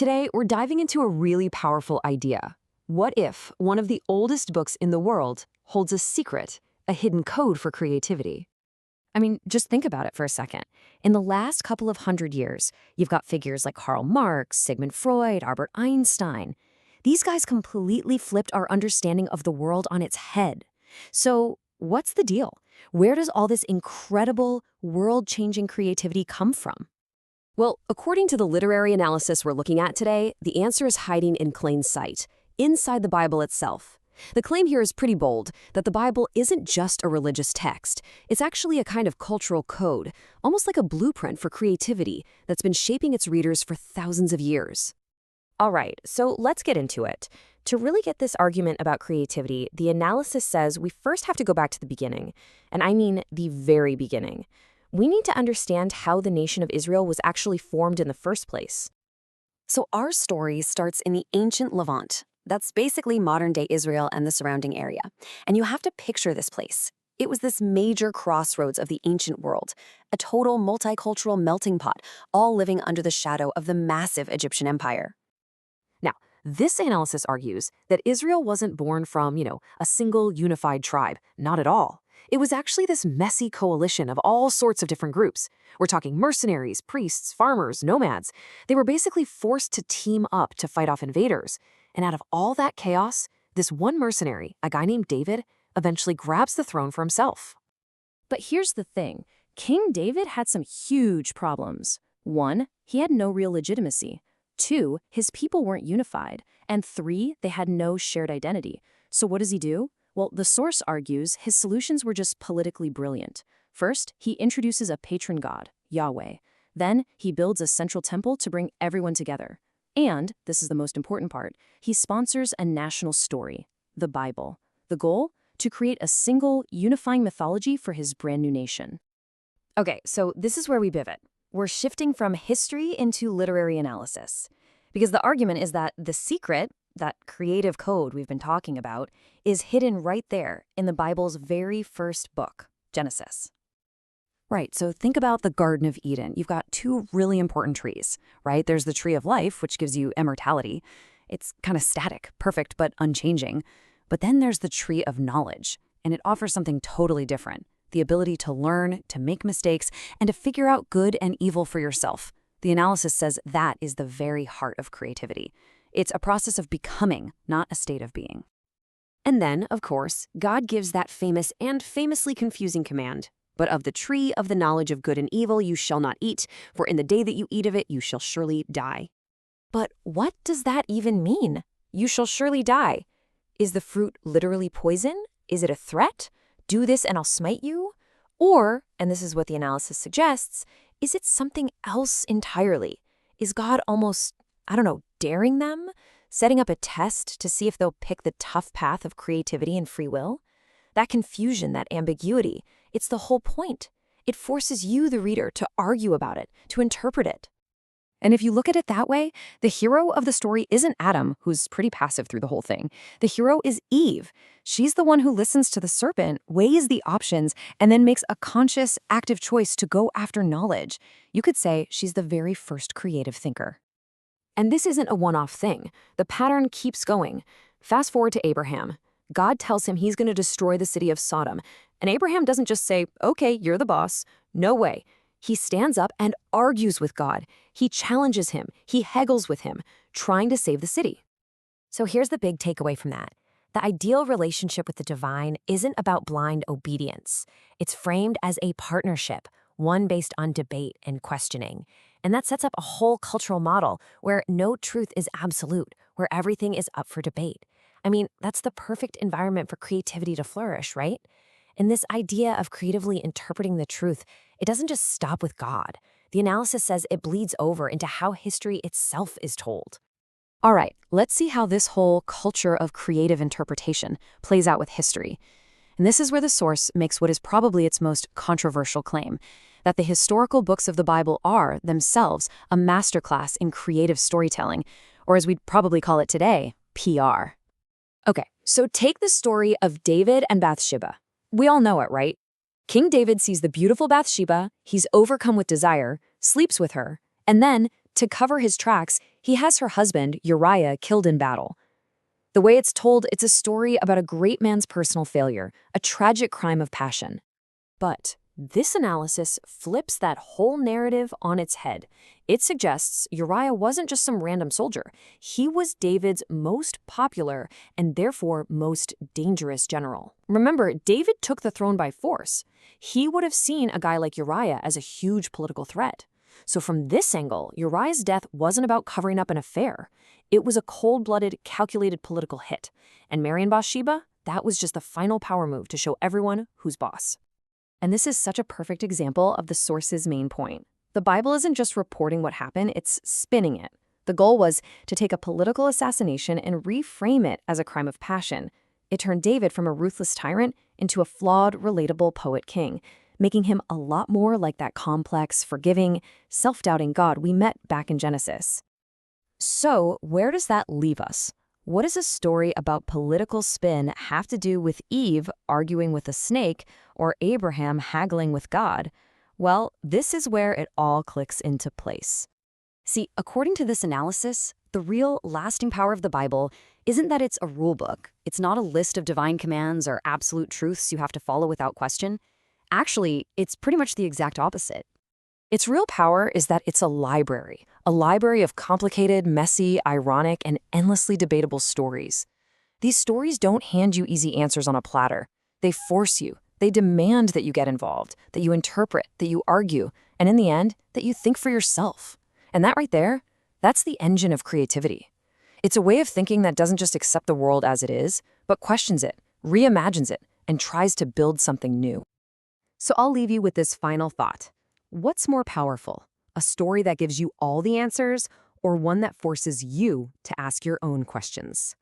Today, we're diving into a really powerful idea. What if one of the oldest books in the world holds a secret, a hidden code for creativity? I mean, just think about it for a second. In the last couple of hundred years, you've got figures like Karl Marx, Sigmund Freud, Albert Einstein. These guys completely flipped our understanding of the world on its head. So, what's the deal? Where does all this incredible, world-changing creativity come from? Well, according to the literary analysis we're looking at today, the answer is hiding in plain sight, inside the Bible itself. The claim here is pretty bold, that the Bible isn't just a religious text. It's actually a kind of cultural code, almost like a blueprint for creativity that's been shaping its readers for thousands of years. All right, so let's get into it. To really get this argument about creativity, the analysis says we first have to go back to the beginning, and I mean the very beginning. We need to understand how the nation of Israel was actually formed in the first place. So our story starts in the ancient Levant. That's basically modern-day Israel and the surrounding area. And you have to picture this place. It was this major crossroads of the ancient world, a total multicultural melting pot, all living under the shadow of the massive Egyptian empire. Now, this analysis argues that Israel wasn't born from, a single unified tribe. Not at all. It was actually this messy coalition of all sorts of different groups. We're talking mercenaries, priests, farmers, nomads. They were basically forced to team up to fight off invaders. And out of all that chaos, this one mercenary, a guy named David, eventually grabs the throne for himself. But here's the thing. King David had some huge problems. 1, he had no real legitimacy. 2, his people weren't unified. And 3, they had no shared identity. So what does he do? Well, the source argues his solutions were just politically brilliant. First, he introduces a patron god, Yahweh. Then, he builds a central temple to bring everyone together. And, this is the most important part, he sponsors a national story, the Bible. The goal? To create a single, unifying mythology for his brand new nation. Okay, so this is where we pivot. We're shifting from history into literary analysis. Because the argument is that the secret, that creative code we've been talking about, is hidden right there in the Bible's very first book, Genesis. Right, so think about the Garden of Eden. You've got two really important trees, right? There's the tree of life, which gives you immortality. It's kind of static, perfect, but unchanging. But then there's the tree of knowledge, and it offers something totally different. The ability to learn, to make mistakes, and to figure out good and evil for yourself. The analysis says that is the very heart of creativity. It's a process of becoming, not a state of being. And then, of course, God gives that famous and famously confusing command. But of the tree of the knowledge of good and evil you shall not eat, for in the day that you eat of it you shall surely die. But what does that even mean? You shall surely die. Is the fruit literally poison? Is it a threat? Do this and I'll smite you? Or, and this is what the analysis suggests, is it something else entirely? Is God almost, daring them? Setting up a test to see if they'll pick the tough path of creativity and free will? That confusion, that ambiguity, it's the whole point. It forces you, the reader, to argue about it, to interpret it. And if you look at it that way, the hero of the story isn't Adam, who's pretty passive through the whole thing. The hero is Eve. She's the one who listens to the serpent, weighs the options, and then makes a conscious, active choice to go after knowledge. You could say she's the very first creative thinker. And this isn't a one-off thing. The pattern keeps going. Fast forward to Abraham. God tells him he's going to destroy the city of Sodom. And Abraham doesn't just say, okay, you're the boss. No way. He stands up and argues with God. He challenges him. He haggles with him, trying to save the city. So here's the big takeaway from that. The ideal relationship with the divine isn't about blind obedience. It's framed as a partnership, one based on debate and questioning. And that sets up a whole cultural model where no truth is absolute, where everything is up for debate. I mean, that's the perfect environment for creativity to flourish, right? And this idea of creatively interpreting the truth, it doesn't just stop with God. The analysis says it bleeds over into how history itself is told. All right, let's see how this whole culture of creative interpretation plays out with history. And this is where the source makes what is probably its most controversial claim, that the historical books of the Bible are, themselves, a masterclass in creative storytelling, or as we'd probably call it today, PR. Okay, so take the story of David and Bathsheba. We all know it, right? King David sees the beautiful Bathsheba, he's overcome with desire, sleeps with her, and then, to cover his tracks, He has her husband, Uriah, killed in battle. The way it's told, it's a story about a great man's personal failure, a tragic crime of passion. But this analysis flips that whole narrative on its head. It suggests Uriah wasn't just some random soldier. He was David's most popular and therefore most dangerous general. Remember, David took the throne by force. He would have seen a guy like Uriah as a huge political threat. So from this angle, Uriah's death wasn't about covering up an affair. It was a cold-blooded, calculated political hit. And marrying Bathsheba, that was just the final power move to show everyone who's boss. And this is such a perfect example of the source's main point. The Bible isn't just reporting what happened, it's spinning it. The goal was to take a political assassination and reframe it as a crime of passion. It turned David from a ruthless tyrant into a flawed, relatable poet king, making him a lot more like that complex, forgiving, self-doubting God we met back in Genesis. So, where does that leave us? What does a story about political spin have to do with Eve arguing with a snake or Abraham haggling with God? Well, this is where it all clicks into place. See, according to this analysis, the real lasting power of the Bible isn't that it's a rule book. It's not a list of divine commands or absolute truths you have to follow without question. Actually, it's pretty much the exact opposite. Its real power is that it's a library of complicated, messy, ironic, and endlessly debatable stories. These stories don't hand you easy answers on a platter. They force you. They demand that you get involved, that you interpret, that you argue, and in the end, that you think for yourself. And that right there, that's the engine of creativity. It's a way of thinking that doesn't just accept the world as it is, but questions it, reimagines it, and tries to build something new. So I'll leave you with this final thought. What's more powerful? A story that gives you all the answers, or one that forces you to ask your own questions?